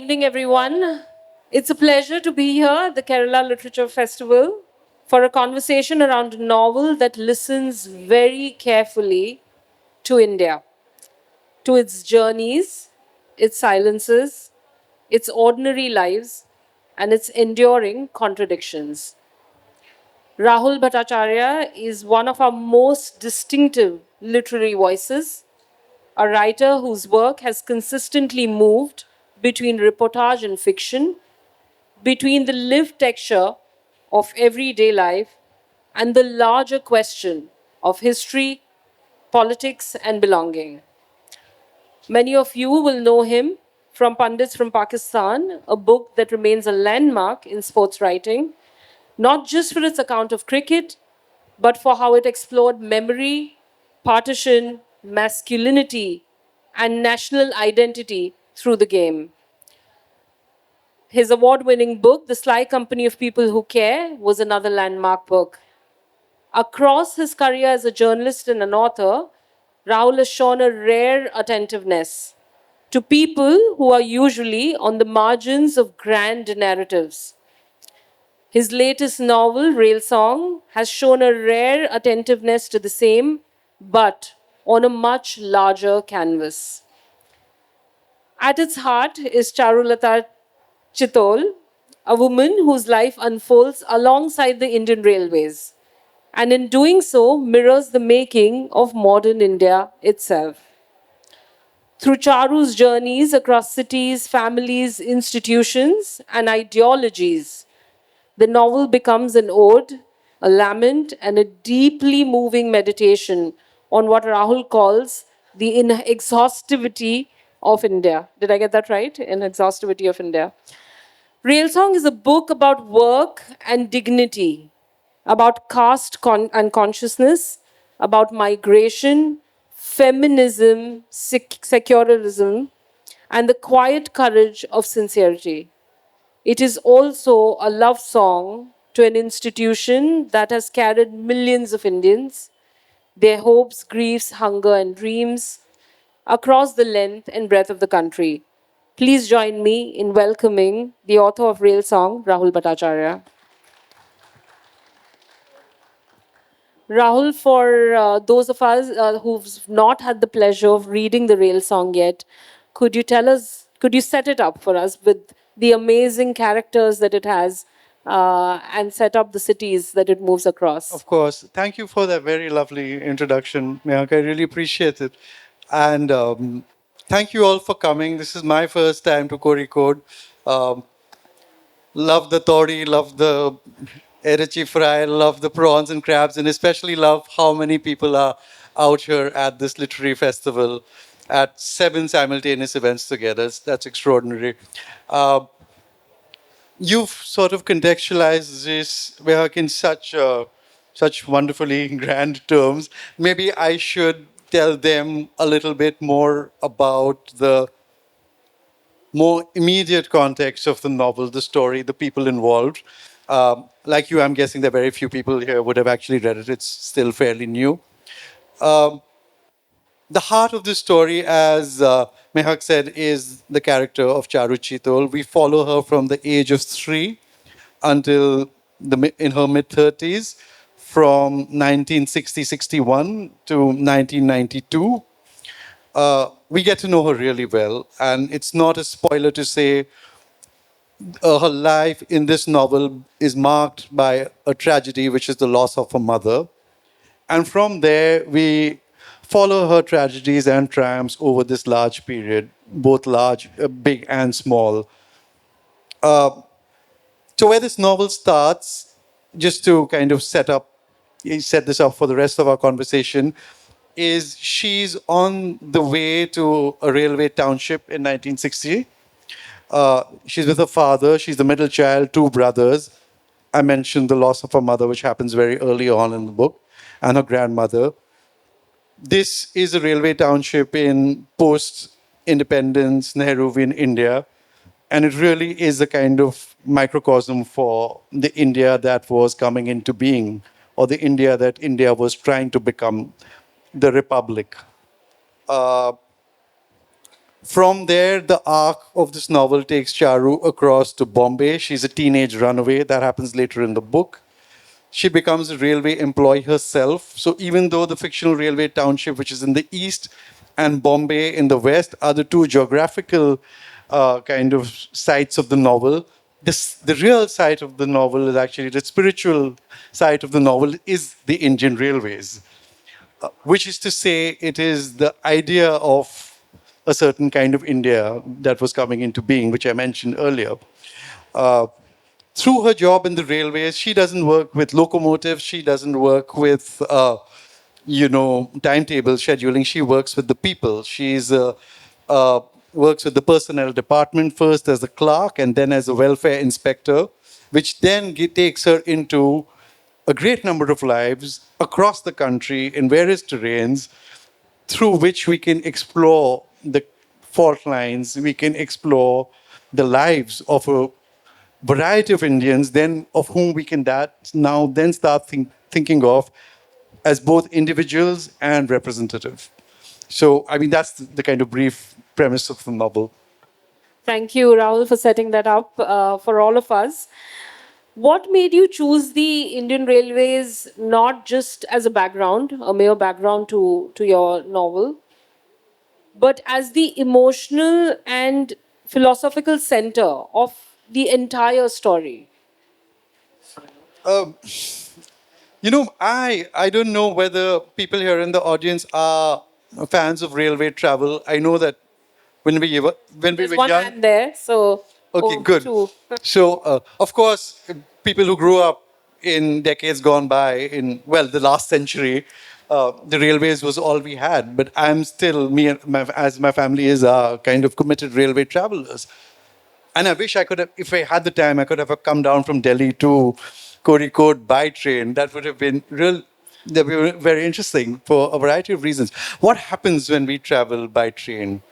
evening, everyone. It's a pleasure to be here at the Kerala Literature Festival for a conversation around a novel that listens very carefully to India, to its journeys, its silences, its ordinary lives, and its enduring contradictions. Rahul Bhattacharya is one of our most distinctive literary voices, a writer whose work has consistently moved between reportage and fiction, between the lived texture of everyday life and the larger question of history, politics, and belonging. Many of you will know him from Pandits from Pakistan, a book that remains a landmark in sports writing, not just for its account of cricket, but for how it explored memory, partition, masculinity, and national identity through the game. His award winning book, The Sly Company of People Who Care, was another landmark book. Across his career as a journalist and an author, Rahul has shown a rare attentiveness to people who are usually on the margins of grand narratives. His latest novel, Rail Song, has shown a rare attentiveness to the same, but on a much larger canvas. At its heart is Charulata Chitol, a woman whose life unfolds alongside the Indian Railways, and in doing so mirrors the making of modern India itself. Through Charu's journeys across cities, families, institutions, and ideologies, the novel becomes an ode, a lament, and a deeply moving meditation on what Rahul calls the inexhaustivity of India. Did I get that right? Inexhaustivity of India. Real Song is a book about work and dignity, about and consciousness, about migration, feminism, secularism, and the quiet courage of sincerity. It is also a love song to an institution that has carried millions of Indians, their hopes, griefs, hunger, and dreams across the length and breadth of the country. Please join me in welcoming the author of Rail Song, Rahul Bhattacharya. Rahul, for those of us who've not had the pleasure of reading the Rail Song yet, could you set it up for us with the amazing characters that it has and set up the cities that it moves across? Of course. Thank you for that very lovely introduction, Mehak. I really appreciate it. And thank you all for coming. This is my first time to Kozhikode. Um, love the tori, love the erichi fry, love the prawns and crabs, and especially love how many people are out here at this literary festival at 7 simultaneous events together. That's extraordinary. Uh, you've sort of contextualized this work in such wonderfully grand terms. Maybe I should tell them a little bit more about the more immediate context of the novel, the story, the people involved. Like you, I'm guessing that very few people here would have actually read it. It's still fairly new. Um, the heart of the story, as Mehak said, is the character of Charu Chitol. We follow her from the age of 3 until in her mid 30s, from 1960-61 to 1992. We get to know her really well, and it's not a spoiler to say her life in this novel is marked by a tragedy, which is the loss of her mother. And from there, we follow her tragedies and triumphs over this large period, both large, big, and small. Uh, so where this novel starts, just to kind of set this up for the rest of our conversation, is she's on the way to a railway township in 1960. She's with her father. She's the middle child, 2 brothers. I mentioned the loss of her mother, which happens very early on in the book, and her grandmother. This is a railway township in post-independence Nehruvian India, and it really is a kind of microcosm for the India that was coming into being, or the India that India was trying to become, the republic. Uh, From there, the arc of this novel takes Charu across to Bombay. She's a teenage runaway. That happens later in the book. She becomes a railway employee herself. So even though the fictional railway township, which is in the east, and Bombay in the west are the two geographical kind of sites of the novel, the real site of the novel is actually the spiritual side of the novel is the Indian railways, which is to say, it is the idea of a certain kind of India that was coming into being, which I mentioned earlier. Uh, Through her job in the railways, she doesn't work with locomotives, she doesn't work with, timetable scheduling. She works with the people. She's uh, works with the personnel department first as a clerk and then as a welfare inspector, which then takes her into a great number of lives across the country in various terrains through which we can explore the fault lines, we can explore the lives of a variety of Indians, then of whom we can now then start thinking of as both individuals and representative. So, I mean, that's the kind of brief premise of the novel. Thank you, Rahul, for setting that up for all of us. What made you choose the Indian Railways not just as a background, a mere background to your novel, but as the emotional and philosophical center of the entire story? Um, I don't know whether people here in the audience are fans of railway travel. I know that when we There's were one young. hand there, so Okay, oh, good. two. So, of course, people who grew up in decades gone by, in, well, the last century, the railways was all we had. But I'm still, as my family is, kind of committed railway travelers. And I wish I could have, if I had the time, I could have come down from Delhi to Kozhikode by train. That would have been that would be very interesting for a variety of reasons. What happens when we travel by train?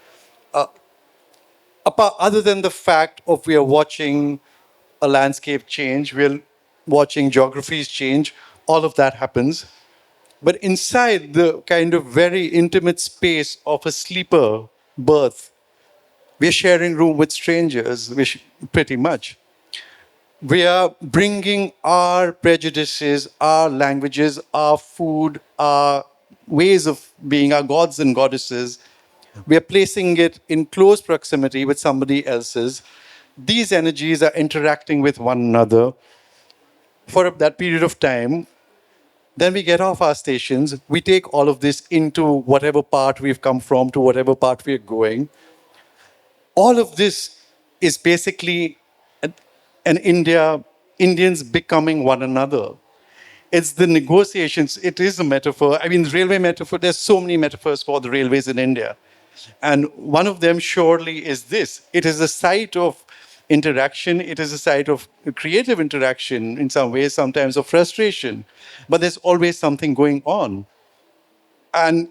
Other than the fact of we are watching a landscape change, we're watching geographies change, all of that happens. But inside the kind of very intimate space of a sleeper berth, we're sharing room with strangers, pretty much. We are bringing our prejudices, our languages, our food, our ways of being, our gods and goddesses. We are placing it in close proximity with somebody else's. These energies are interacting with one another for that period of time. Then we get off our stations. We take all of this into whatever part we've come from, to whatever part we're going. All of this is basically an, Indians becoming one another. It's the negotiations. It is a metaphor. I mean, the railway metaphor, there's so many metaphors for the railways in India. And one of them surely is this. It is a site of interaction. It is a site of creative interaction in some ways, sometimes of frustration. But there's always something going on. And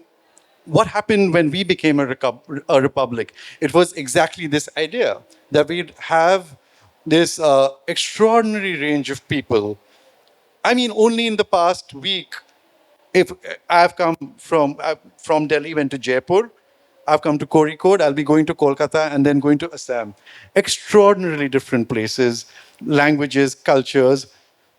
what happened when we became a republic? It was exactly this idea that we'd have this extraordinary range of people. I mean, only in the past week, if I've come from Delhi, went to Jaipur, I've come to Kozhikode, I'll be going to Kolkata and then going to Assam. Extraordinarily different places, languages, cultures,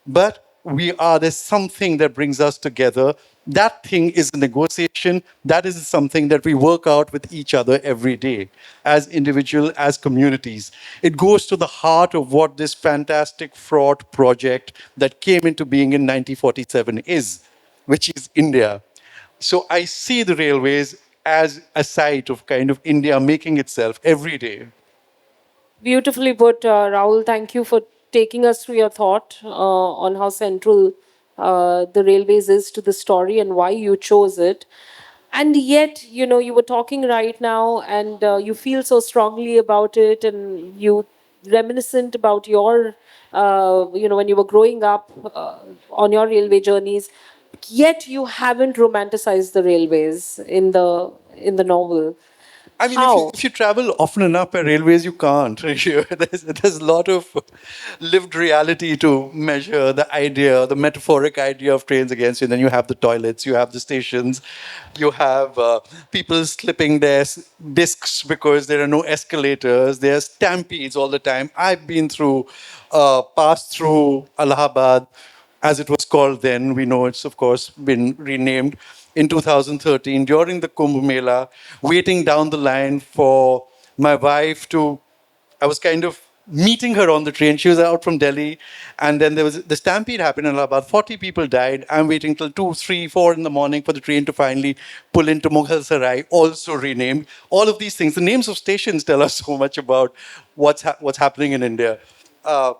but there's something that brings us together. That thing is a negotiation. That is something that we work out with each other every day as individuals, as communities. It goes to the heart of what this fantastic fraught project that came into being in 1947 is, which is India. So I see the railways as a site of kind of India making itself every day. Beautifully put, Rahul. Thank you for taking us through your thought on how central the railways is to the story and why you chose it. And yet, you were talking right now and you feel so strongly about it and you reminiscent about your, when you were growing up on your railway journeys. Yet you haven't romanticized the railways in the novel. I mean, How? if you travel often enough by railways, you can't. There's a lot of lived reality to measure the idea, the metaphoric idea of trains against you. Then you have the toilets, you have the stations, you have people slipping their discs because there are no escalators. There are stampedes all the time. I've been through, passed through Allahabad, as it was called then. We know it's, of course, been renamed in 2013 during the Kumbh Mela, waiting down the line for my wife to. I was kind of meeting her on the train. She was out from Delhi, and then there was the stampede happened, and about 40 people died. I'm waiting till 2, 3, 4 in the morning for the train to finally pull into Mughal Sarai, also renamed. All of these things, the names of stations tell us so much about what's happening in India. Uh,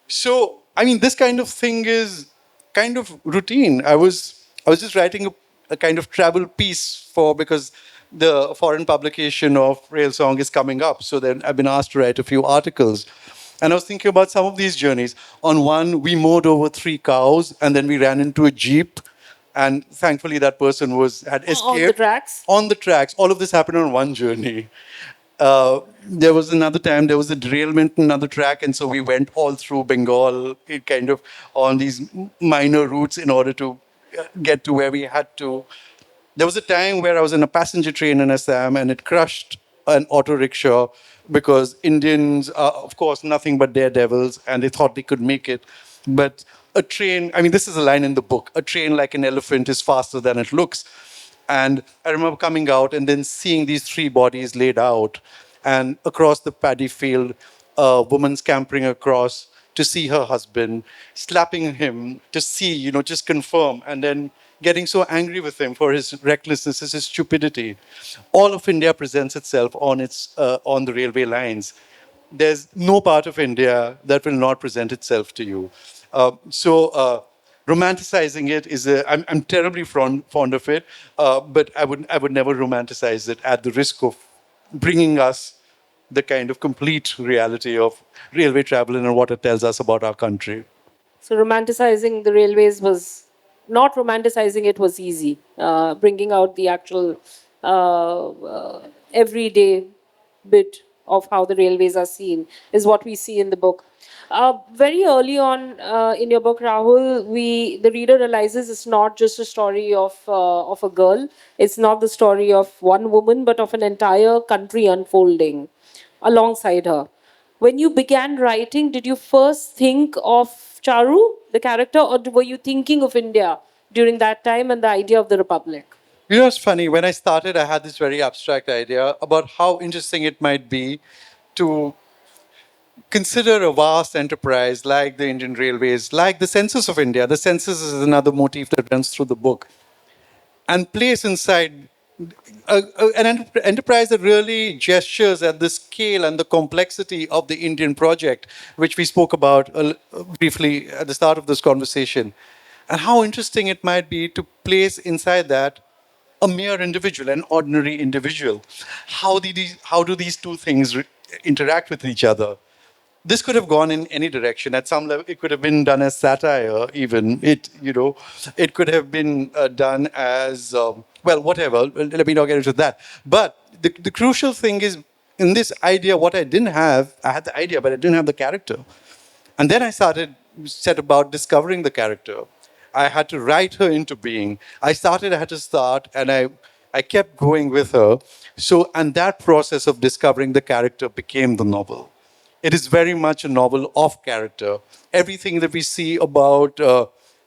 so, I mean, this kind of thing is kind of routine. I was just writing a kind of travel piece for because the foreign publication of Rail Song is coming up. So then I've been asked to write a few articles. And I was thinking about some of these journeys. On one, we mowed over 3 cows and then we ran into a jeep. And thankfully, that person had On the escaped tracks? on the tracks. All of this happened on one journey. There was another time there was a derailment in another track, and so we went all through Bengal, kind of on these minor routes in order to get to where we had to. There was a time where I was in a passenger train in Assam, and it crushed an auto rickshaw because Indians are, of course, nothing but daredevils, and they thought they could make it. But a train, I mean, this is a line in the book, a train like an elephant is faster than it looks. And I remember coming out and then seeing these 3 bodies laid out, and across the paddy field, a woman scampering across to see her husband, slapping him to see, just confirm, and then getting so angry with him for his recklessness, his stupidity. All of India presents itself on the railway lines. There's no part of India that will not present itself to you. So romanticizing it is I'm terribly fond of it, but I would never romanticize it at the risk of bringing us the kind of complete reality of railway travel and what it tells us about our country. So romanticizing the railways was not romanticizing it was easy. Bringing out the actual everyday bit of how the railways are seen is what we see in the book. Very early on in your book, Rahul, the reader realizes it's not just a story of a girl. It's not the story of one woman, but of an entire country unfolding alongside her. When you began writing, did you first think of Charu, the character, or were you thinking of India during that time and the idea of the Republic? It's funny. When I started, I had this very abstract idea about how interesting it might be to consider a vast enterprise like the Indian Railways, like the census of India. The census is another motif that runs through the book, and place inside an enterprise that really gestures at the scale and the complexity of the Indian project, which we spoke about briefly at the start of this conversation, and how interesting it might be to place inside that a mere individual, an ordinary individual. How do these two things interact with each other? This could have gone in any direction. At some level, it could have been done as satire. Even it could have been done as well, whatever. Let me not get into that. But the crucial thing is in this idea. What I didn't have, I had the idea, but I didn't have the character. And then I set about discovering the character. I had to write her into being. I had to start, and I kept going with her. So, and that process of discovering the character became the novel. It is very much a novel of character. Everything that we see about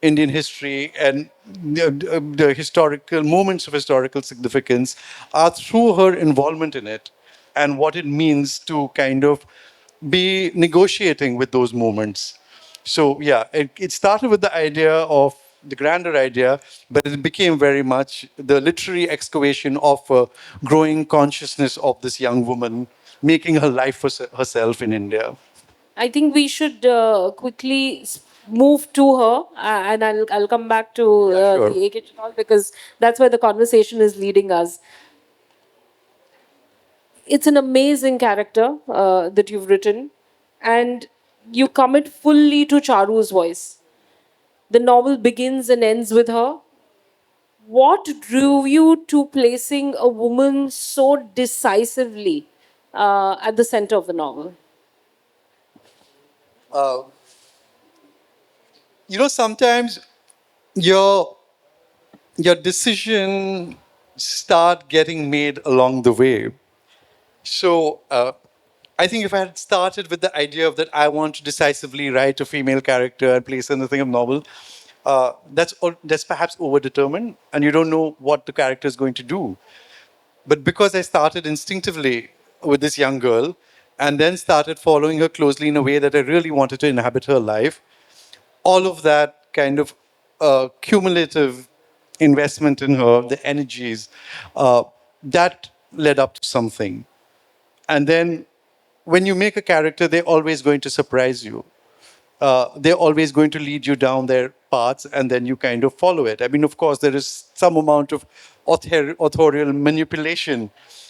Indian history and the historical moments of historical significance are through her involvement in it and what it means to kind of be negotiating with those moments. So yeah, it started with the idea of the grander idea, but it became very much the literary excavation of a growing consciousness of this young woman making her life for herself in India. I think we should quickly move to her, and I'll come back to Yeah, sure. the AK Chital because that's where the conversation is leading us. It's an amazing character that you've written, and you commit fully to Charu's voice. The novel begins and ends with her. what drew you to placing a woman so decisively at the center of the novel? Uh, Sometimes your your decision start getting made along the way. So I think if I had started with the idea of that I want to decisively write a female character and place in the thing of novel, that's perhaps overdetermined, and you don't know what the character is going to do. But because I started instinctively with this young girl, and then started following her closely in a way that I really wanted to inhabit her life, all of that kind of cumulative investment in her, the energies, that led up to something. And then when you make a character, they're always going to surprise you. They're always going to lead you down their paths, and then you kind of follow it. I mean, of course, there is some amount of authorial manipulation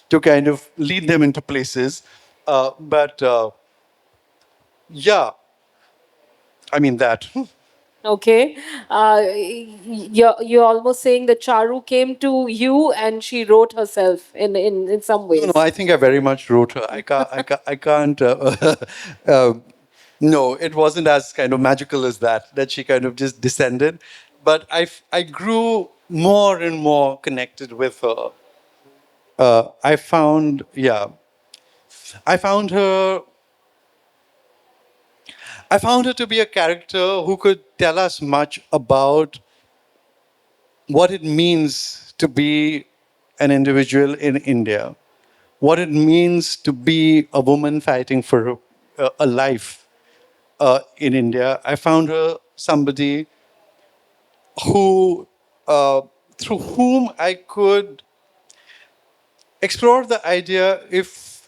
to kind of lead them into places. But yeah, I mean that. Okay. You're almost saying that Charu came to you and she wrote herself in some No, ways. I think I very much wrote her. I can't. No, it wasn't as kind of magical as that. That she kind of just descended, but I grew more and more connected with her. I found, yeah, I found her. I found her to be a character who could tell us much about what it means to be an individual in India, what it means to be a woman fighting for a life in India. I found her somebody who, through whom I could explore the idea. If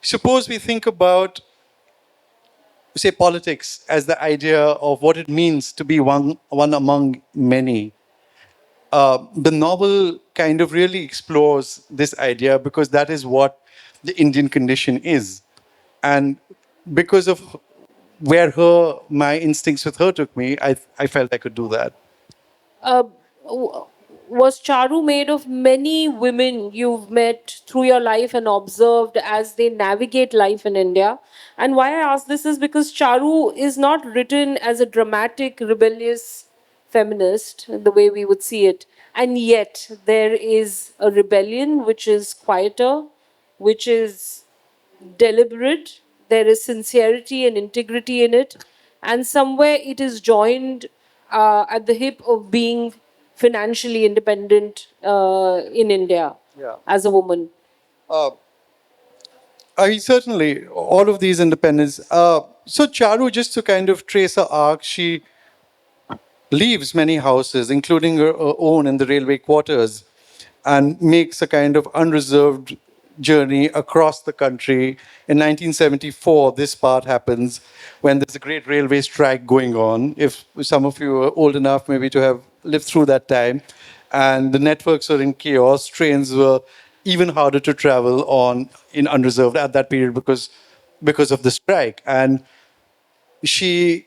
suppose we think about, say, politics as the idea of what it means to be one among many, the novel kind of really explores this idea because that is what the Indian condition is. And because of where my instincts with her took me, I felt I could do that. Uh, w- was Charu made of many women you've met through your life and observed as they navigate life in India? And why I ask this is because Charu is not written as a dramatic, rebellious feminist, the way we would see it. And yet, there is a rebellion which is quieter, which is deliberate, there is sincerity and integrity in it, and somewhere it is joined at the hip of being financially independent in India Yeah. as a woman. Uh, I certainly all of these independents. So Charu, just to kind of trace her arc, she leaves many houses, including her own in the railway quarters, and makes a kind of unreserved journey across the country. In 1974, this part happens when there's a great railway strike going on. If some of you are old enough, maybe to have lived through that time, and the networks are in chaos, trains were even harder to travel on in unreserved at that period because of the strike. And she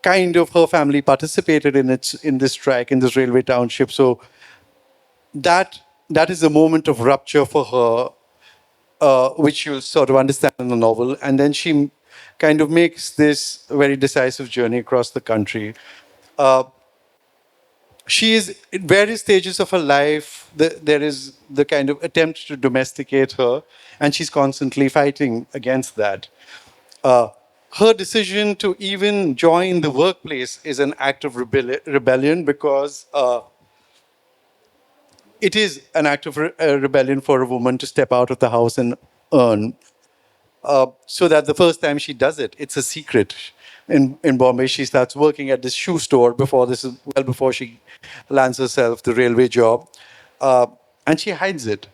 kind of her family participated in this strike in this railway township. So that is a moment of rupture for her, which you'll sort of understand in the novel. And then she kind of makes this very decisive journey across the country. Uh, she is in various stages of her life. There is the kind of attempt to domesticate her, and she's constantly fighting against that. Uh, Her decision to even join the workplace is an act of rebellion because it is an act of rebellion for a woman to step out of the house and earn. So that the first time she does it, it's a secret. In Bombay, she starts working at this shoe store before this is well before she lands herself the railway job, uh, and she hides it.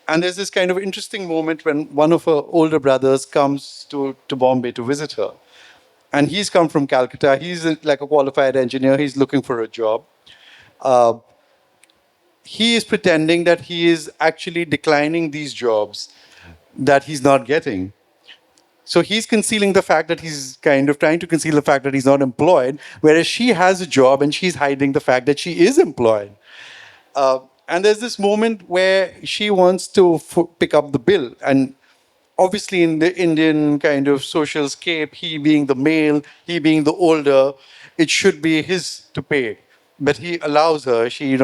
And there's this kind of interesting moment when one of her older brothers comes to Bombay to visit her, and he's come from Calcutta. He's like a qualified engineer. He's looking for a job. Uh, he is pretending that he is actually declining these jobs that he's not getting. So he's concealing the fact that he's kind of trying to conceal the fact that he's not employed, whereas she has a job and she's hiding the fact that she is employed. And there's this moment where she wants to pick up the bill. And obviously, in the Indian kind of social scape, he being the male, he being the older, it should be his to pay. But he allows her. She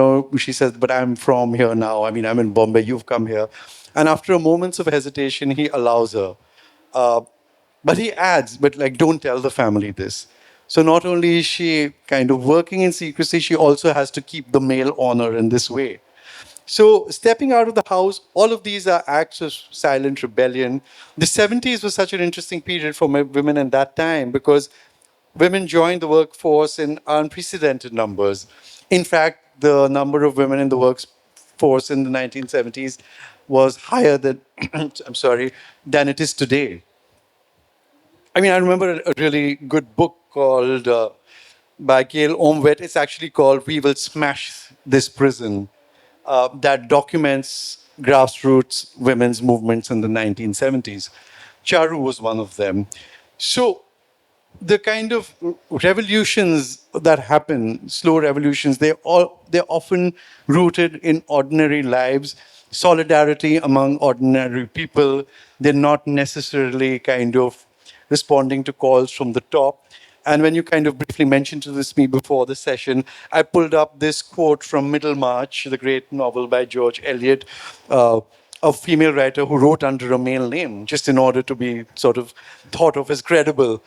says, "But I'm from here now. I mean, I'm in Bombay. You've come here." And after a moments of hesitation, he allows her. Uh, but he adds, "But like, don't tell the family this." So not only is she kind of working in secrecy, she also has to keep the male honor in this way. So, stepping out of the house, all of these are acts of silent rebellion. The 70s was such an interesting period for women in that time because women joined the workforce in unprecedented numbers. In fact, the number of women in the workforce in the 1970s was higher than, I'm sorry, than it is today. I mean, I remember a really good book called by KLF2026. It's actually called "We Will Smash This Prison," that documents grassroots women's movements in the 1970s. Charu was one of them. So the kind of revolutions that happen, slow revolutions, they're often rooted in ordinary lives, solidarity among ordinary people. They're not necessarily kind of responding to calls from the top. And when you kind of briefly mentioned to this me before the session, I pulled up this quote from Middlemarch, the great novel by George Eliot, a female writer who wrote under a male name, just in order to be sort of thought of as credible.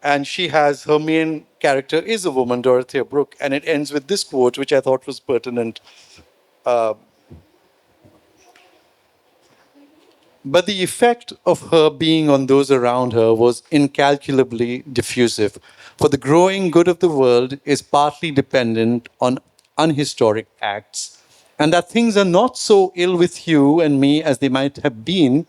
And she has her main character is a woman, Dorothea Brooke, and it ends with this quote, which I thought was pertinent. Uh, But the effect of her being on those around her was incalculably diffusive, for the growing good of the world is partly dependent on unhistoric acts, and that things are not so ill with you and me as they might have been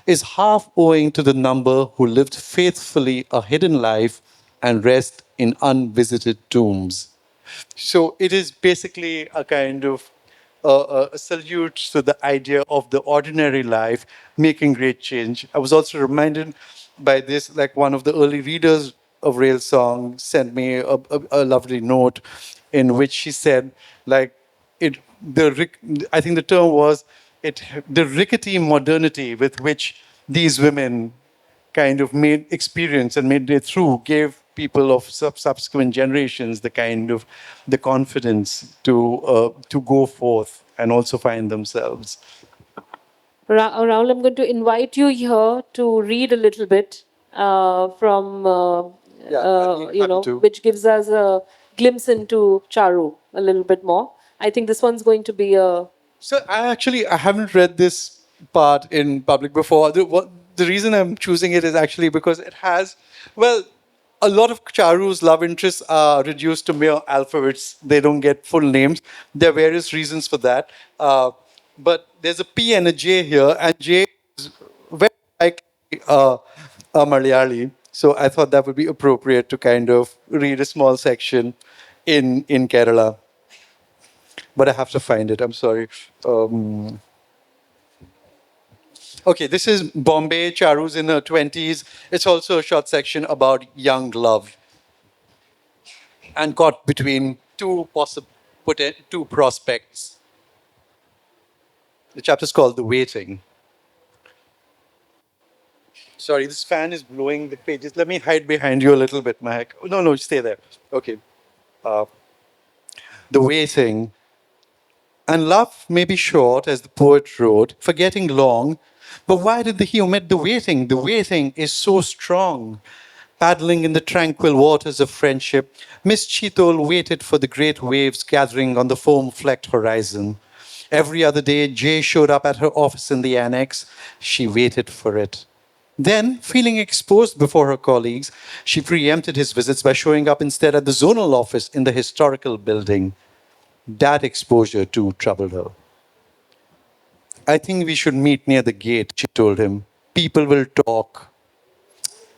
is half owing to the number who lived faithfully a hidden life and rest in unvisited tombs. So it is basically a kind of a salute to the idea of the ordinary life making great change. I was also reminded by this, like one of the early readers of Rail Song sent me a lovely note in which she said, like, it I think the term was it the rickety modernity with which these women kind of made experience and made it through gave people of subsequent generations the kind of the confidence to go forth and also find themselves. Rahul, I'm going to invite you here to read a little bit from, Yeah, I'd be happy to. which gives us a glimpse into Charu a little bit more. I think this one's going to be a. So I haven't read this part in public before. The reason I'm choosing it is actually because it has, well, a lot of Charu's love interests are reduced to mere alphabets. They don't get full names. There are various reasons for that. But there's a P and a J here, and J is very likely a Malayali. So I thought that would be appropriate to kind of read a small section in Kerala, but I have to find it. I'm sorry. Um, okay, this is Bombay. Charu's in her 20s. It's also a short section about young love and caught between two prospects. The chapter is called The Waiting. Sorry, this fan is blowing the pages. Let me hide behind you a little bit, Mehak. No, no, stay there. Okay. Uh, the Waiting. And love may be short, as the poet wrote, forgetting long. But why did he omit the waiting? The waiting is so strong. Paddling in the tranquil waters of friendship, Miss Cheetal waited for the great waves gathering on the foam flecked horizon. Every other day, Jay showed up at her office in the annex. She waited for it. Then, feeling exposed before her colleagues, she preempted his visits by showing up instead at the zonal office in the historical building. That exposure, too, troubled her. I think we should meet near the gate, she told him. People will talk.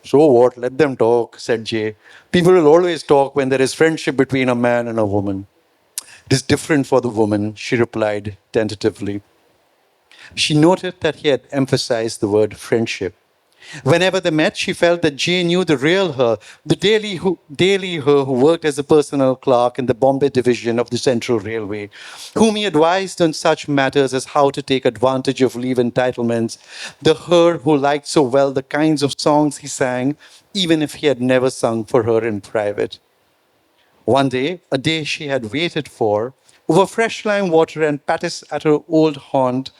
So what? Let them talk, said Jay. People will always talk when there is friendship between a man and a woman. It is different for the woman, she replied tentatively. She noted that he had emphasized the word friendship. Whenever they met, she felt that Jay knew the real her, the daily her who worked as a personal clerk in the Bombay division of the Central Railway, whom he advised on such matters as how to take advantage of leave entitlements, the her who liked so well the kinds of songs he sang, even if he had never sung for her in private. One day, a day she had waited for, over fresh lime water and patties at her old haunt,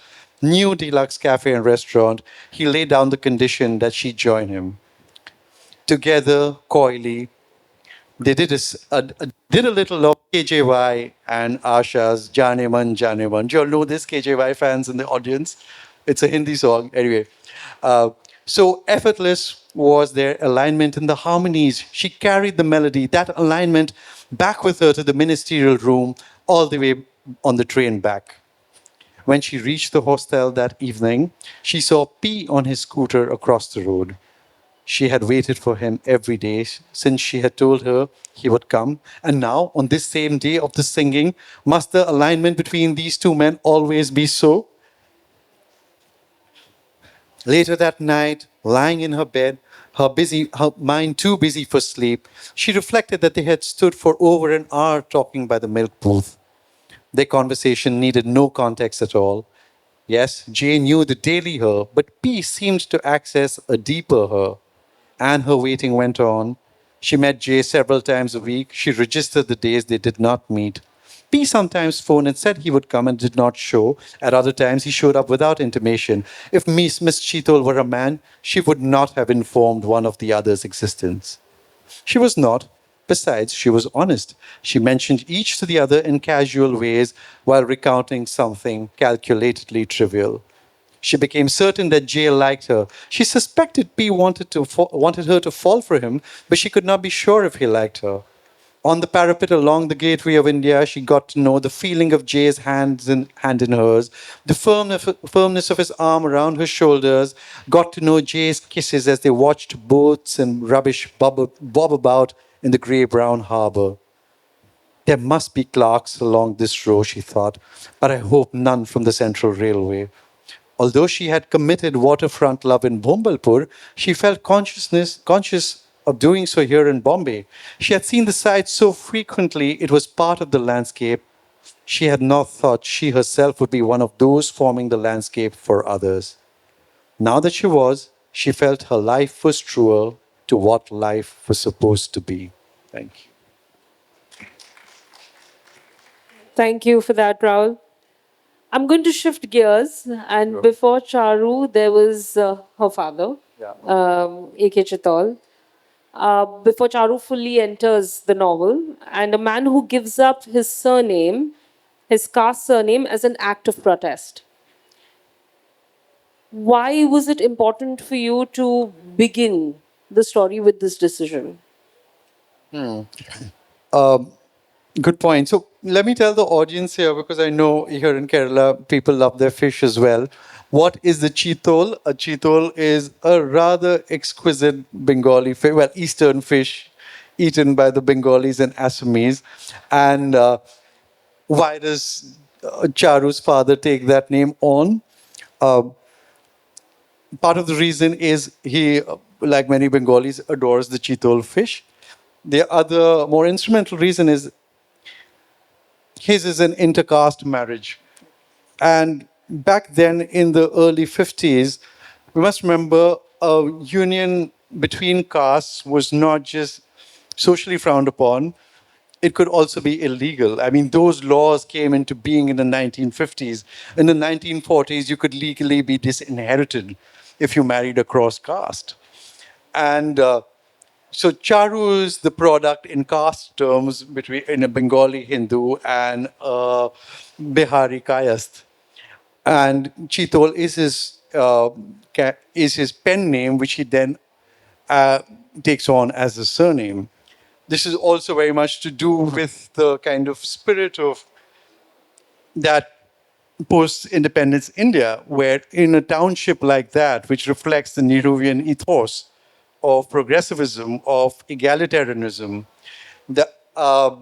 new deluxe cafe and restaurant, he laid down the condition that she join him. Together, coyly, they did a little of KJY and Asha's Janeman Janeman. Do you all know this, KJY fans in the audience? It's a Hindi song. Anyway, uh, so effortless was their alignment in the harmonies. She carried the melody, that alignment, back with her to the ministerial room, all the way on the train back. When she reached the hostel that evening, she saw P on his scooter across the road. She had waited for him every day since she had told her he would come. And now, on this same day of the singing, must the alignment between these two men always be so? Later that night, lying in her bed, her mind too busy for sleep, she reflected that they had stood for over an hour talking by the milk booth. Their conversation needed no context at all. Yes, Jay knew the daily her, but P seemed to access a deeper her. And her waiting went on. She met Jay several times a week. She registered the days they did not meet. P sometimes phoned and said he would come and did not show. At other times, he showed up without intimation. If Miss Cheetal were a man, she would not have informed one of the other's existence. She was not. Besides, she was honest. She mentioned each to the other in casual ways while recounting something calculatedly trivial. She became certain that Jay liked her. She suspected P wanted her to fall for him, but she could not be sure if he liked her. On the parapet along the gateway of India, she got to know the feeling of Jay's hand in hers, the firmness of his arm around her shoulders, got to know Jay's kisses as they watched boats and rubbish bob about in the grey brown harbour. There must be clerks along this row, she thought, but I hope none from the Central Railway. Although she had committed waterfront love in Bhumbalpur, she felt conscious of doing so here in Bombay. She had seen the sights so frequently, it was part of the landscape. She had not thought she herself would be one of those forming the landscape for others. Now that she was, she felt her life was truer to what life was supposed to be. Thank you. Thank you for that, Rahul. I'm going to shift gears. And before Charu, there was her father, A.K. Chittal. Before Charu fully enters the novel, and a man who gives up his surname, his caste surname, as an act of protest. Why was it important for you to begin the story with this decision? Good point. So let me tell the audience here, because I know here in Kerala people love their fish as well. What is the chitol? A chitol is a rather exquisite Bengali fish, well, Eastern fish eaten by the Bengalis and Assamese. And why does Charu's father take that name on? Uh, Part of the reason is he, like many Bengalis, adores the chitol fish. The other more instrumental reason is his is an intercaste marriage. And back then in the early 50s, we must remember a union between castes was not just socially frowned upon, it could also be illegal. I mean, those laws came into being in the 1950s. In the 1940s, you could legally be disinherited if you married across caste. And so Charu is the product in caste terms between in a Bengali Hindu and a Bihari Kayast. And Chitol is his pen name, which he then uh, takes on as a surname. This is also very much to do with the kind of spirit of that post-independence India, where in a township like that, which reflects the Nehruvian ethos of progressivism, of egalitarianism, the, uh,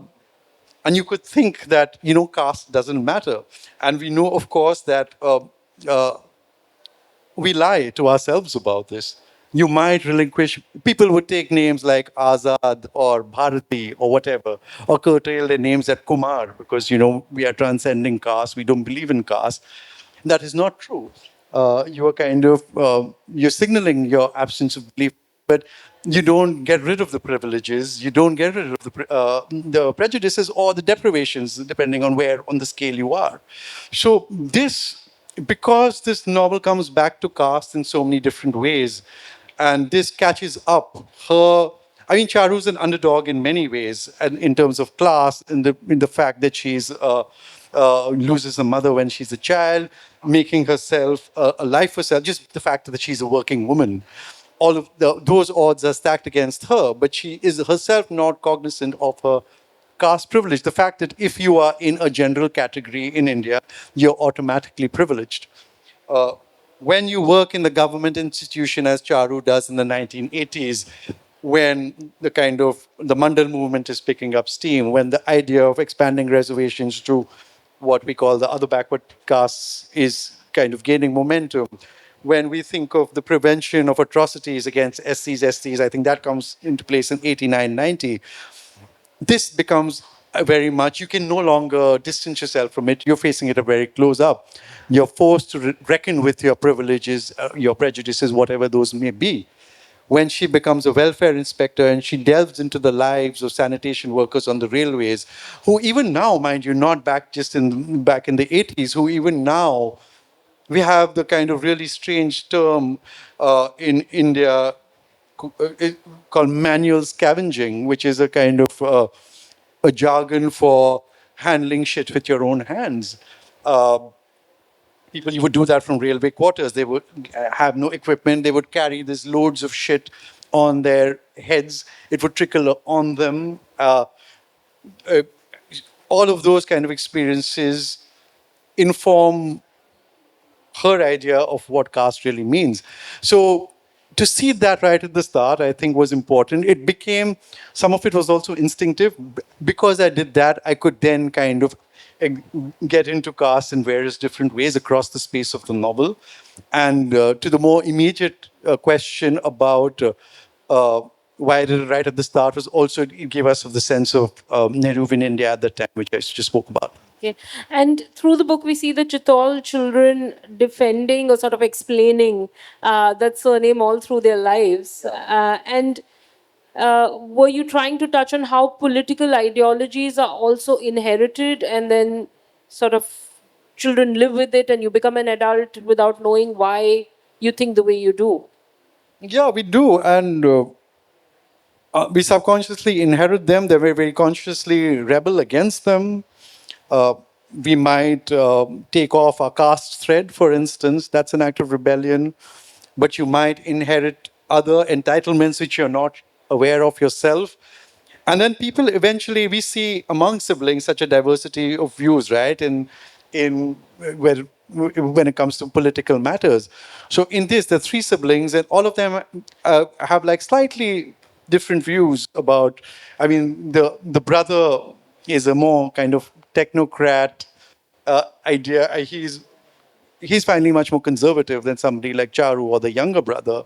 and you could think that caste doesn't matter, and we know, of course, that we lie to ourselves about this. you might relinquish, people would take names like Azad or Bharati or whatever, or curtail their names at Kumar because, we are transcending caste, we don't believe in caste. That is not true. You are you're signaling your absence of belief, but you don't get rid of the privileges, you don't get rid of the prejudices or the deprivations, depending on where on the scale you are. So because this novel comes back to caste in so many different ways, and this catches up her. I mean, Charu's an underdog in many ways, and in terms of class, in the fact that she's loses a mother when she's a child, making herself a life for herself. Just the fact that she's a working woman, all of those odds are stacked against her. But she is herself not cognizant of her caste privilege. The fact that if you are in a general category in India, you're automatically privileged. Uh, when you work in the government institution, as Charu does in the 1980s, when the Mandal movement is picking up steam, when the idea of expanding reservations to what we call the other backward castes is kind of gaining momentum, when we think of the prevention of atrocities against SCs, STs, I think that comes into place in 89, 90. This becomes very much, you can no longer distance yourself from it. You're facing it a very close up. You're forced to reckon with your privileges, your prejudices, whatever those may be. When she becomes a welfare inspector and she delves into the lives of sanitation workers on the railways, who even now, mind you, not back in the 80s, who even now, we have the kind of really strange term in India called manual scavenging, which is a kind of a jargon for handling shit with your own hands. Uh, People, you would do that from railway quarters. They would have no equipment. They would carry these loads of shit on their heads. It would trickle on them. Uh, all of those kind of experiences inform her idea of what caste really means. So to see that right at the start, I think was important. It became, some of it was also instinctive. Because I did that, I could then kind of eh, get into caste in various different ways across the space of the novel. And to the more immediate question about why I did it right at the start was also, it gave us the sense of Nehru in India at that time, which I just spoke about. Okay. And through the book, we see the Chittal children defending or sort of explaining that surname all through their lives. And were you trying to touch on how political ideologies are also inherited and then sort of children live with it and you become an adult without knowing why you think the way you do? Yeah, we do. And we subconsciously inherit them. They may very consciously rebel against them. Uh, we might take off our caste thread, for instance. That's an act of rebellion. But you might inherit other entitlements which you're not aware of yourself. And then people eventually, we see among siblings such a diversity of views, right? In where when it comes to political matters. So in this, there are three siblings, and all of them have like slightly different views about. I mean, the brother is a more kind of technocrat idea. He's finally much more conservative than somebody like Charu or the younger brother.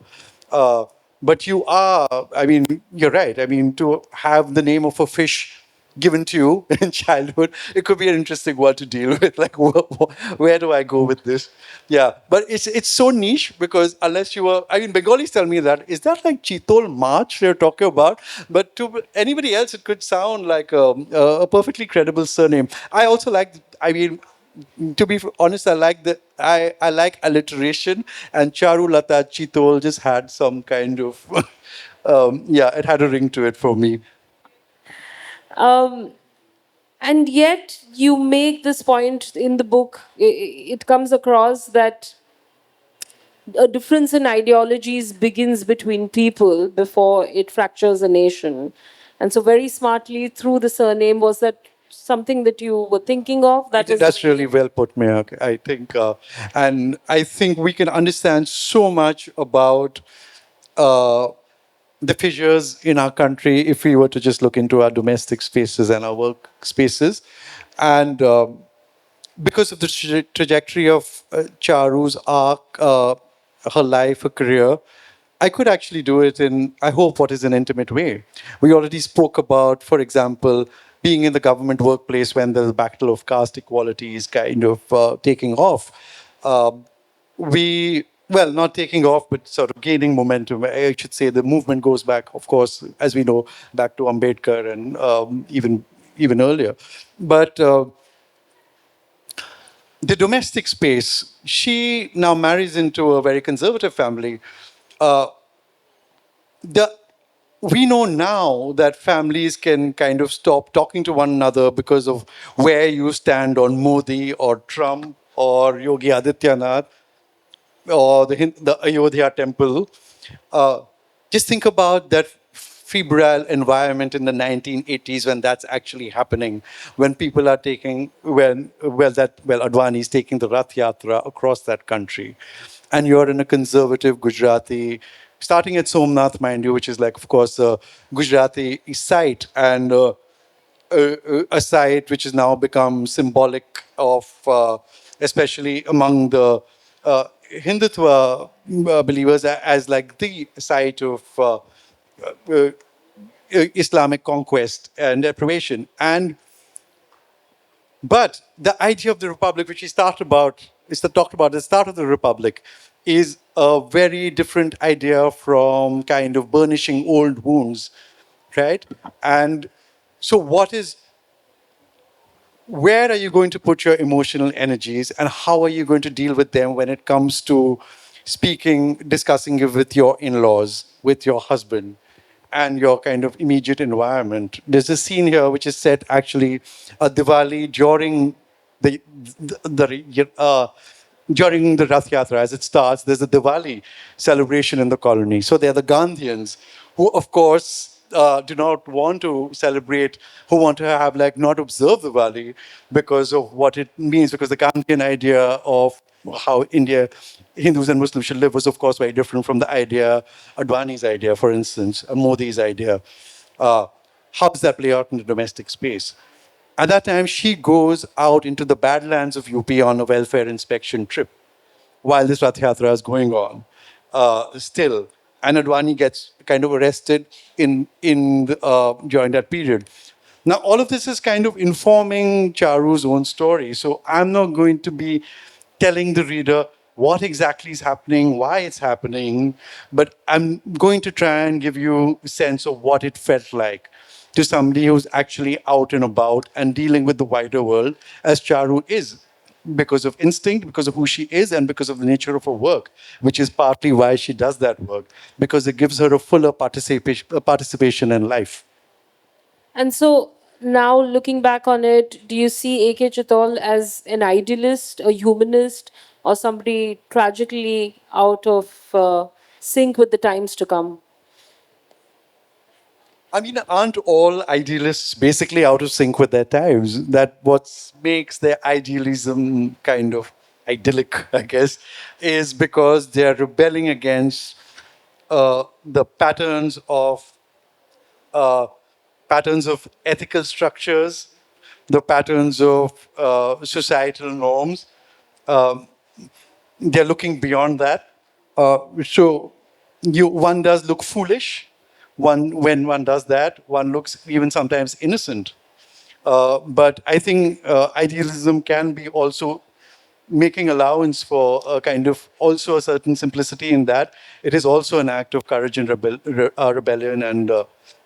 Uh, but you are, I mean, you're right. I mean, to have the name of a fish given to you in childhood, it could be an interesting one to deal with. Like, where do I go with this? Yeah, but it's so niche because unless you were, I mean, Bengalis tell me that, is that like Chitol March they're talking about? But to anybody else, it could sound like a perfectly credible surname. I also like, I mean, to be honest, I like alliteration, and Charu Lata Chitol just had some kind of yeah, it had a ring to it for me. Um, and yet, you make this point in the book. It comes across that a difference in ideologies begins between people before it fractures a nation. And so, very smartly, through the surname, was that something that you were thinking of? That was That's really well put, Mehak. I think, and I think we can understand so much about uh, the fissures in our country if we were to just look into our domestic spaces and our work spaces. And because of the trajectory of Charu's arc, her life, her career, I could actually do it in, I hope, what is an intimate way. We already spoke about, for example, being in the government workplace when the battle of caste equality is kind of taking off. Um, well, not taking off, but sort of gaining momentum. I should say the movement goes back, of course, as we know, back to Ambedkar and even earlier. But the domestic space, she now marries into a very conservative family. Uh, the we know now that families can kind of stop talking to one another because of where you stand on Modi or Trump or Yogi Adityanath or the Ayodhya temple. Uh, just think about that febrile environment in the 1980s when that's actually happening, when people are taking, Advani is taking the Rath Yatra across that country. And you're in a conservative Gujarati, starting at Somnath, mind you, which is like, of course, a Gujarati site. And a site which has now become symbolic of, especially among the Hindutva believers, as like the site of uh, Islamic conquest and deprivation. And but the idea of the republic, which he talked about at the start of the republic, is a very different idea from kind of burnishing old wounds, right? And so, where are you going to put your emotional energies, and how are you going to deal with them when it comes to discussing it with your in-laws, with your husband, and your kind of immediate environment? There's a scene here which is set actually at Diwali the during the Rath Yatra, as it starts, there's a Diwali celebration in the colony. So they're the Gandhians who, of course, do not want to celebrate, who want to have like not observe Diwali because of what it means, because the Gandhian idea of how India, Hindus and Muslims should live was, of course, very different from the idea, Advani's idea, for instance, Modi's idea. Uh, how does that play out in the domestic space? At that time, she goes out into the Badlands of UP on a welfare inspection trip while this Rath Yatra is going on still. And Advani gets kind of arrested during that period. Now, all of this is kind of informing Charu's own story. So I'm not going to be telling the reader what exactly is happening, why it's happening, but I'm going to try and give you a sense of what it felt like to somebody who's actually out and about and dealing with the wider world, as Charu is, because of instinct, because of who she is, and because of the nature of her work, which is partly why she does that work, because it gives her a fuller participation in life. And so now looking back on it, do you see A.K. Chittal as an idealist, a humanist, or somebody tragically out of sync with the times to come? I mean, aren't all idealists basically out of sync with their times? That what makes their idealism kind of idyllic, I guess, is because they're rebelling against the uh, patterns of ethical structures, the patterns of societal norms. Um, they're looking beyond that. So one does look foolish. When one does that, one looks even sometimes innocent. But I think idealism can be also making allowance for a kind of also a certain simplicity in that. It is also an act of courage and rebellion. And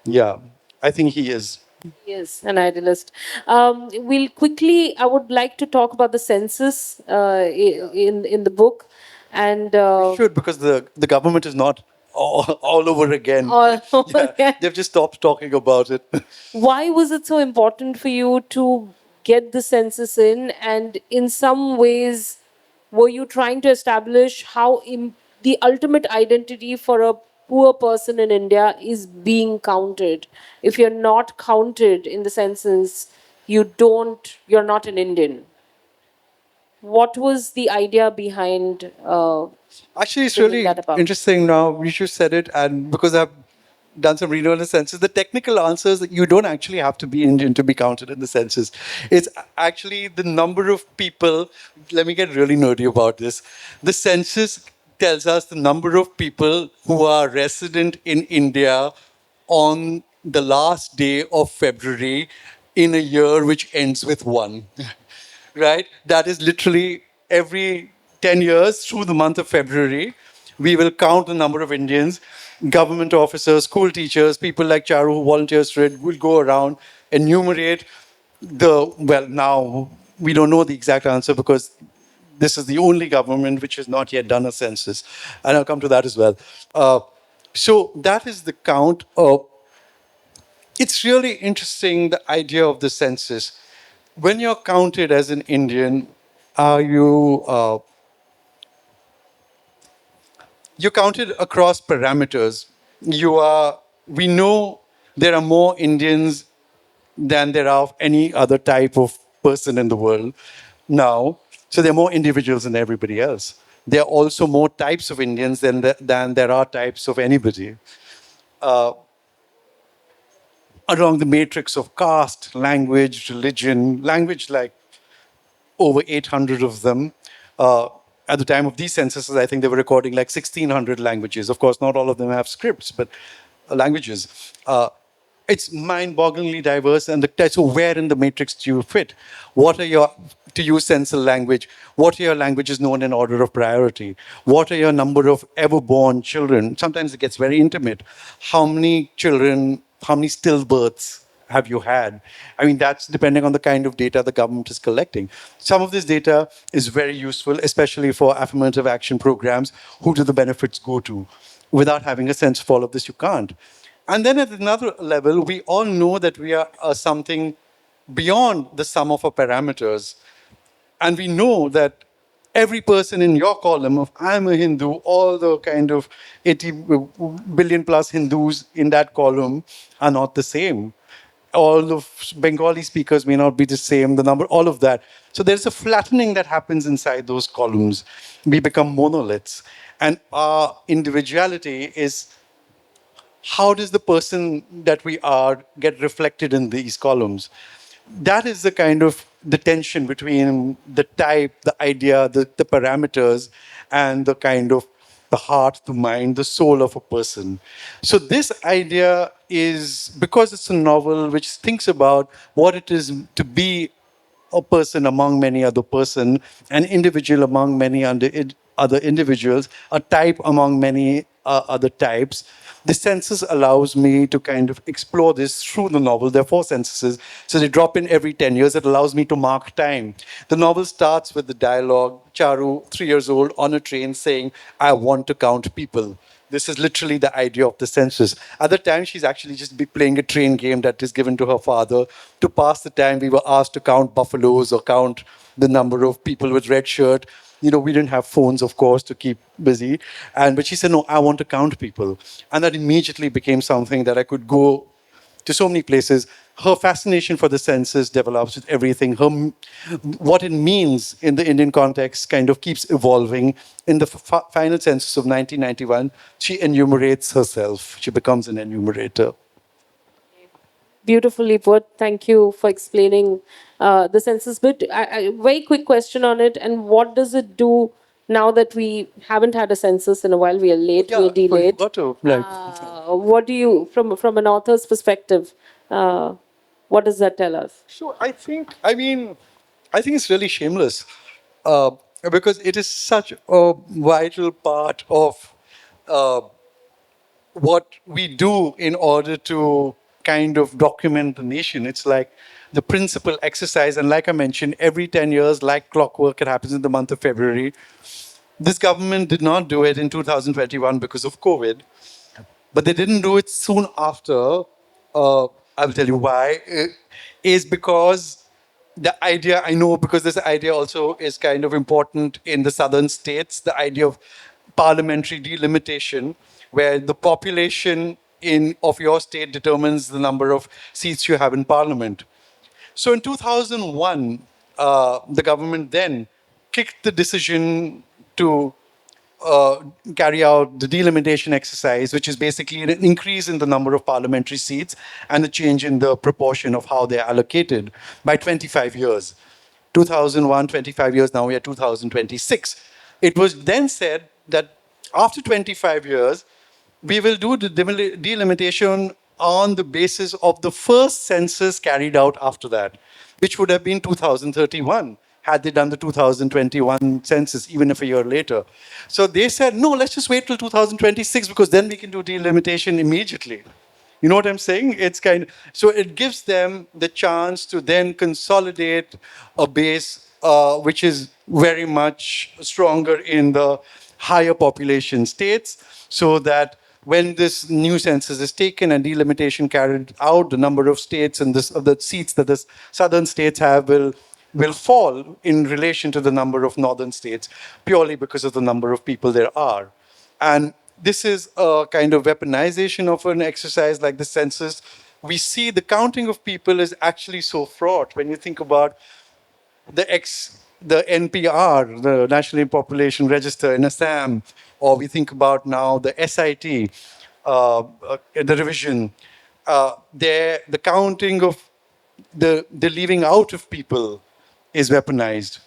yeah, I think he is. Yes, an idealist. We'll quickly. I would like to talk about the census in the book, and We should, because the government is not all over again. all over Yeah, again. they've just stopped talking about it. Why was it so important for you to get the census in? And in some ways, were you trying to establish how the ultimate identity for a poor person in India is being counted? If you're not counted in the census, you're not an Indian. What was the idea behind Actually, it's bringing really that about? interesting now. You just said it, and because I've done some reading on the census, the technical answer is that you don't actually have to be Indian to be counted in the census. It's actually the number of people. Let me get really nerdy about this. The census tells us the number of people who are resident in India on the last day of February in a year which ends with one. Right? That is literally every 10 years through the month of February, we will count the number of Indians, government officers, school teachers, people like Charu who volunteers for it will go around, enumerate now we don't know the exact answer because this is the only government which has not yet done a census. And I'll come to that as well. Uh, so that is the count of, it's really interesting, the idea of the census. When you're counted as an Indian, are you're counted across parameters. We know there are more Indians than there are of any other type of person in the world now. So there are more individuals than everybody else. There are also more types of Indians than there are types of anybody. Along the matrix of caste, language, religion, language like over 800 of them. At the time of these censuses, I think they were recording like 1,600 languages. Of course, not all of them have scripts, but languages. It's mind-bogglingly diverse, and so where in the matrix do you fit? What are your, to use censal language, what are your languages known in order of priority? What are your number of ever-born children? Sometimes it gets very intimate. How many children, how many stillbirths have you had? I mean, that's depending on the kind of data the government is collecting. Some of this data is very useful, especially for affirmative action programs. Who do the benefits go to? Without having a sense of all of this, you can't. And then at another level, we all know that we are something beyond the sum of our parameters. And we know that every person in your column of I'm a Hindu, all the kind of 80 billion plus Hindus in that column are not the same. All of Bengali speakers may not be the same, the number, all of that. So there's a flattening that happens inside those columns. We become monoliths. And our individuality is, how does the person that we are get reflected in these columns? That is the kind of the tension between the type, the idea, the parameters, and the kind of the heart, the mind, the soul of a person. So this idea is, because it's a novel which thinks about what it is to be a person among many other person, an individual among many other individuals, a type among many other types. The census allows me to kind of explore this through the novel. There are 4 censuses, so they drop in every 10 years. It allows me to mark time. The novel starts with the dialogue, Charu, 3 years old, on a train saying, I want to count people. This is literally the idea of the census. At the time, she's actually just playing a train game that is given to her father. To pass the time, we were asked to count buffaloes or count the number of people with red shirt. You know, we didn't have phones, of course, to keep busy. But she said, no, I want to count people. And that immediately became something that I could go to so many places. Her fascination for the census develops with everything. What it means in the Indian context kind of keeps evolving. In the final census of 1991, she enumerates herself. She becomes an enumerator. Beautifully put. Thank you for explaining the census bit. Very quick question on it. And what does it do now that we haven't had a census in a while? We are late. Yeah, we're delayed. got to, like, What do you, from an author's perspective, what does that tell us? So I think it's really shameless uh, because it is such a vital part of uh, what we do in order to kind of document the nation. It's like the principal exercise. And like I mentioned, every 10 years, like clockwork, it happens in the month of February. This government did not do it in 2021 because of COVID, but they didn't do it soon after. I'll tell you why. Is because the idea, I know, because this idea also is kind of important in the southern states, the idea of parliamentary delimitation, where the population of your state determines the number of seats you have in parliament. So in 2001, the government then kicked the decision to carry out the delimitation exercise, which is basically an increase in the number of parliamentary seats and a change in the proportion of how they're allocated by 25 years. 2001, 25 years, now we are 2026. It was then said that After 25 years, we will do the delimitation on the basis of the first census carried out after that, which would have been 2031 had they done the 2021 census, even if a year later. So they said, no, let's just wait till 2026 because then we can do delimitation immediately. You know what I'm saying? It's kind of, so it gives them the chance to then consolidate a base which is very much stronger in the higher population states, so that when this new census is taken and delimitation carried out, the number of states and this, of the seats that the southern states have will fall in relation to the number of northern states, purely because of the number of people there are. And this is a kind of weaponization of an exercise like the census. We see the counting of people is actually so fraught when you think about the NPR, the National Population Register in Assam, or we think about now the SIT, the revision. The counting of the leaving out of people is weaponized.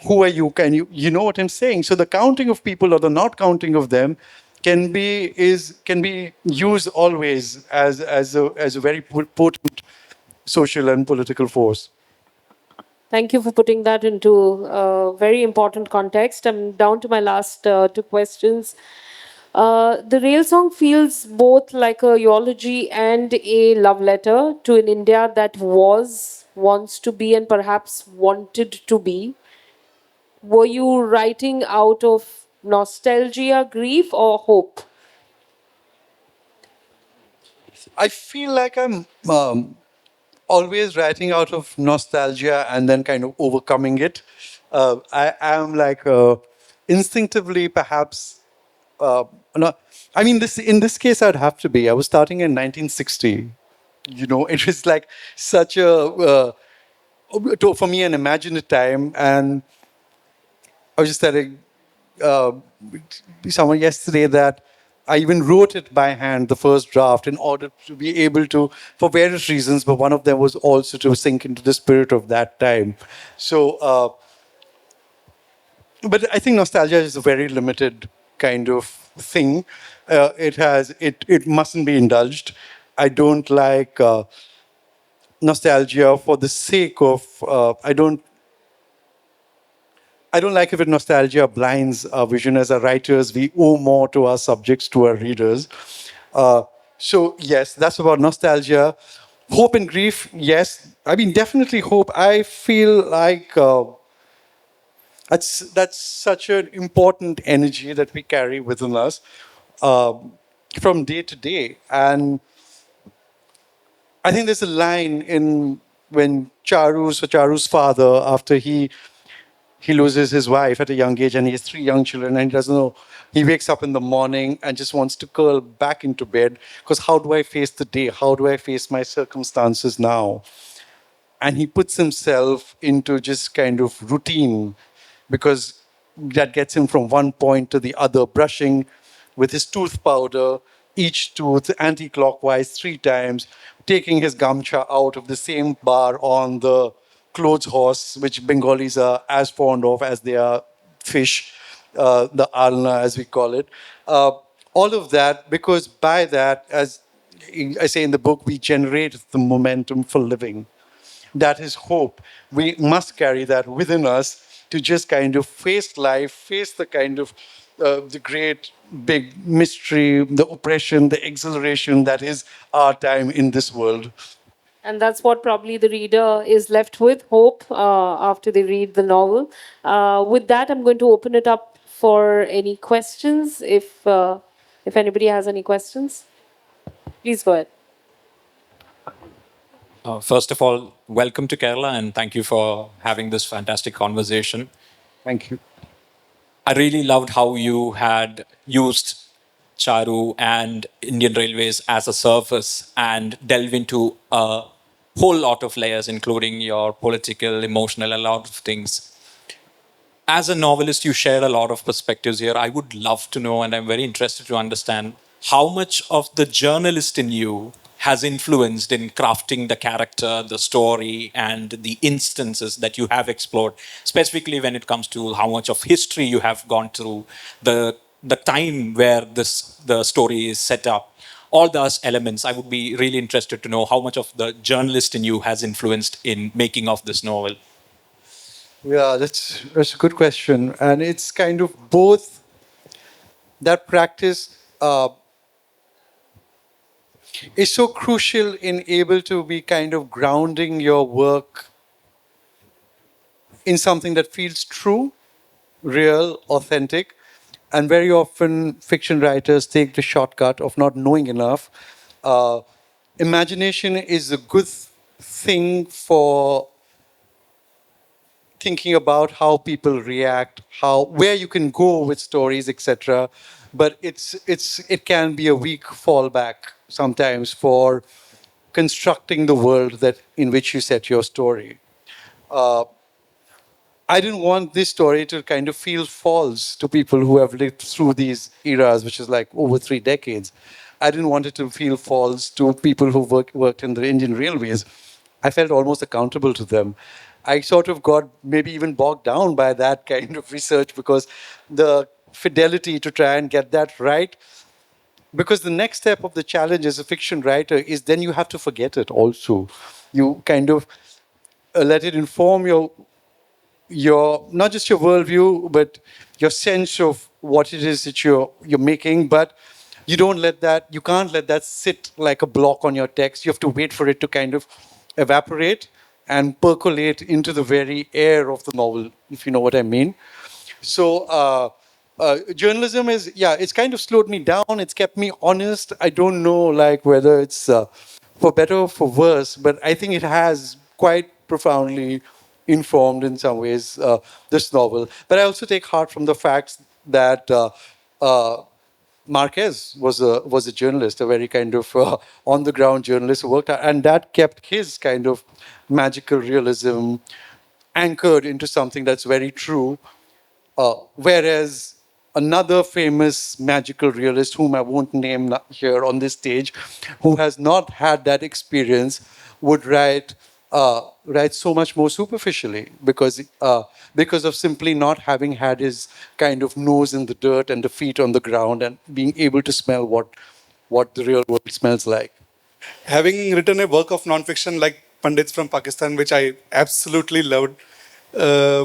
Who are you? You know what I'm saying? So the counting of people or the not counting of them can be used always as a very potent social and political force. Thank you for putting that into a very important context. I'm down to my last two questions. The Rail song feels both like a eulogy and a love letter to an India that was, wants to be, and perhaps wanted to be. Were you writing out of nostalgia, grief, or hope? I feel like I'm always writing out of nostalgia and then kind of overcoming it. I am like instinctively, perhaps. Not, I mean, this in this case, I'd have to be. I was starting in 1960. You know, it was like such a for me an imagined time, and I was just telling uh, someone yesterday that I even wrote it by hand, the first draft, in order to be able to, for various reasons, but one of them was also to sink into the spirit of that time. So, but I think nostalgia is a very limited kind of thing. It mustn't be indulged. I don't like nostalgia for the sake of. I don't like if nostalgia blinds our vision as our writers. We owe more to our subjects, to our readers. Uh, so yes, that's about nostalgia. Hope and grief, yes. I mean, definitely hope. I feel like that's such an important energy that we carry within us from day to day. And I think there's a line in when Charu's father, after he loses his wife at a young age and he has three young children and he doesn't know. He wakes up in the morning and just wants to curl back into bed because how do I face the day? How do I face my circumstances now? And he puts himself into just kind of routine because that gets him from one point to the other, brushing with his tooth powder, each tooth anti-clockwise 3 times, taking his gamcha out of the same bar on the clothes horse, which Bengalis are as fond of as they are fish, the alna as we call it. All of that, because by that, as I say in the book, we generate the momentum for living. That is hope. We must carry that within us to just kind of face life, face the kind of the great big mystery, the oppression, the exhilaration that is our time in this world. And that's what probably the reader is left with, hope, after they read the novel. With that, I'm going to open it up for any questions. If anybody has any questions, please go ahead. First of all, welcome to Kerala and thank you for having this fantastic conversation. Thank you. I really loved how you had used Charu and Indian Railways as a surface and delve into a whole lot of layers, including your political, emotional, a lot of things. As a novelist, you share a lot of perspectives here. I would love to know, and I'm very interested to understand how much of the journalist in you has influenced in crafting the character, the story, and the instances that you have explored, specifically when it comes to how much of history you have gone through, the the time where the story is set up, all those elements. I would be really interested to know how much of the journalist in you has influenced in making of this novel. Yeah, that's a good question, and it's kind of both. That practice is so crucial in able to be kind of grounding your work in something that feels true, real, authentic. And very often, fiction writers take the shortcut of not knowing enough. Uh, Imagination is a good thing for thinking about how people react, how where you can go with stories, etc. But it can be a weak fallback sometimes for constructing the world that in which you set your story. Uh, I didn't want this story to kind of feel false to people who have lived through these eras, which is like over 3 decades. I didn't want it to feel false to people who worked in the Indian Railways. I felt almost accountable to them. I sort of got maybe even bogged down by that kind of research because the fidelity to try and get that right. Because the next step of the challenge as a fiction writer is then you have to forget it also. You kind of let it inform your not just your worldview, but your sense of what it is that you're making. But you can't let that sit like a block on your text. You have to wait for it to kind of evaporate and percolate into the very air of the novel, if you know what I mean. So journalism is, yeah, it's kind of slowed me down. It's kept me honest. I don't know like whether it's for better or for worse, but I think it has quite profoundly informed in some ways this novel. But I also take heart from the facts that uh, Marquez was a journalist, a very kind of on the ground journalist who worked, and that kept his kind of magical realism anchored into something that's very true. Whereas another famous magical realist, whom I won't name here on this stage, who has not had that experience, would write so much more superficially because of simply not having had his kind of nose in the dirt and the feet on the ground and being able to smell what the real world smells like. Having written a work of non-fiction like Pandits from Pakistan, which I absolutely loved,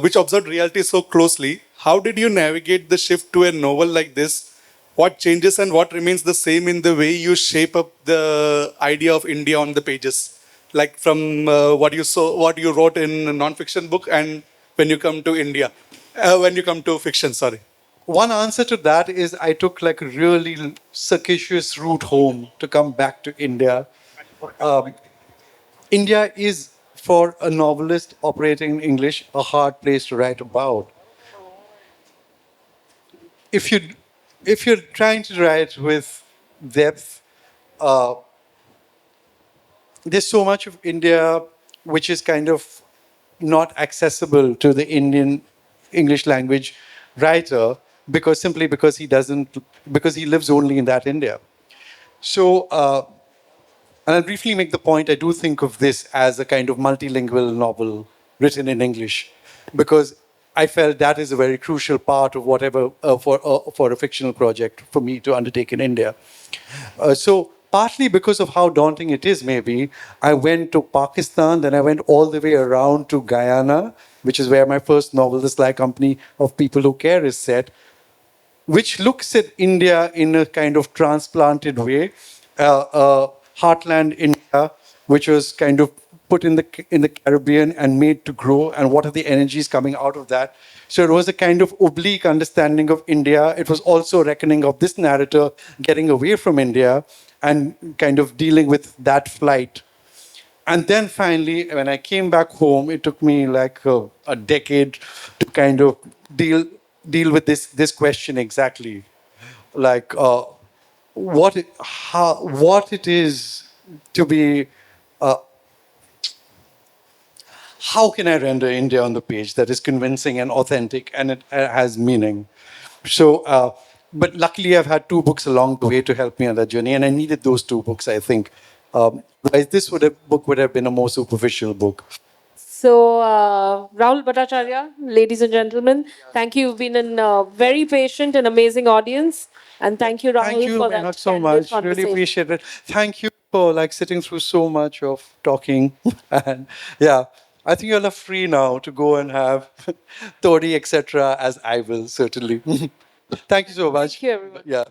which observed reality so closely, how did you navigate the shift to a novel like this? What changes and what remains the same in the way you shape up the idea of India on the pages? Like from what you wrote in a non-fiction book, and when you come to India, when you come to fiction, sorry. One answer to that is I took like a really circuitous route home to come back to India. Um, India is, for a novelist operating in English, a hard place to write about. If you if you're trying to write with depth, uh, there's so much of India which is kind of not accessible to the Indian English language writer because he doesn't because he lives only in that India. So and I'll briefly make the point I do think of this as a kind of multilingual novel written in English, because I felt that is a very crucial part of whatever for a fictional project for me to undertake in India. So partly because of how daunting it is, maybe I went to Pakistan, then I went all the way around to Guyana, which is where my first novel, The Sly Company of People Who Care, is set, which looks at India in a kind of transplanted way, heartland India, which was kind of put in the Caribbean and made to grow, and what are the energies coming out of that. So it was a kind of oblique understanding of India. It was also a reckoning of this narrator getting away from India and kind of dealing with that flight. And then finally, when I came back home, it took me like a decade to kind of deal with this question exactly, like what it is to be. How can I render India on the page that is convincing and authentic and it has meaning? So, but luckily, I've had two books along the way to help me on that journey, and I needed those two books, I think. Otherwise, book would have been a more superficial book. So, Rahul Bhattacharya, ladies and gentlemen, thank you. You've been a very patient and amazing audience. And thank you, Thank Rahul, you, for Mehak, that so candid much. Really conversation. appreciate it. Thank you for like sitting through so much of talking. And yeah, I think you're free now to go and have Tori, etc., as I will certainly. Thank you so much. Thank you, everyone. Yeah.